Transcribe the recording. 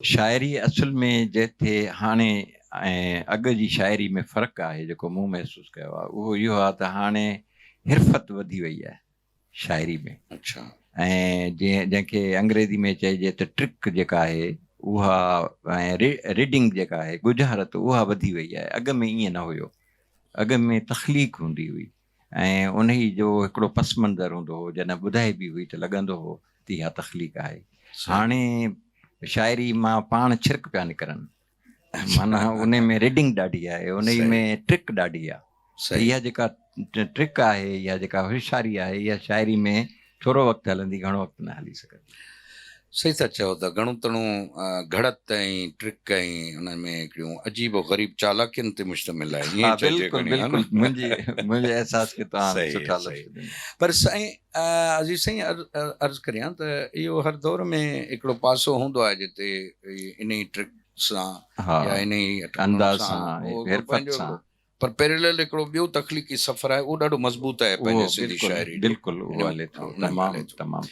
शाइरी असुल में जिथे हाणे ऐं अॻु जी शाइरी में फ़र्क़ु आहे जेको मूं महसूसु कयो आहे उहो इहो आहे त हाणे हिरफ़त वधी वई आहे शाइरी में। अच्छा। ऐं जंहिंखे अंग्रेज़ी में चइजे त ट्रिक जेका आहे उहा ऐं रीडिंग जेका आहे गुजारत उहा वधी वई आहे। अॻु में ईअं न हुयो, अॻु में तख़लीक़ हूंदी हुई ऐं उन ई जो हिकिड़ो पस मंज़र हूंदो हो, जॾहिं ॿुधाइबी हुई त लॻंदो हो त इहा तख़लीक़ आहे। हाणे शाइरी मां पाण छिरक पिया निकिरनि, माना उन में रीडिंग ॾाढी आहे, उन में ट्रिक ॾाढी आहे। त इहा जेका ट्रिक आहे, इहा जेका होशियारी आहे, इहा शाइरी में थोरो वक़्तु हलंदी, घणो वक़्तु न हली सघंदी। सही था चओ था, घणो तणो घड़त ऐं ट्रिक ऐं उन में हिकिड़ियूं अजीब ग़रीब चालाकियुनि ते मुश्तमिल आहे, ईअं चइजे खणी, है न? मुंहिंजे एहसास खे तव्हां सुठा लफ़्ज़ ॾिना। पर साईं अज़ीज़ साईं अर्ज़ु करियां त इहो हर दौर में हिकिड़ो पासो हूंदो आहे जिते इन ई ट्रिक सां या इन ई अंदाज़ सां सां पंहिंजो पर पैरेलल हिकिड़ो ॿियो तख़लीक़ी सफ़र आहे, उहो ॾाढो मज़बूत आहे पंहिंजे सिंधी शाइरी जो। बिल्कुलु उहो हले थो, तमामु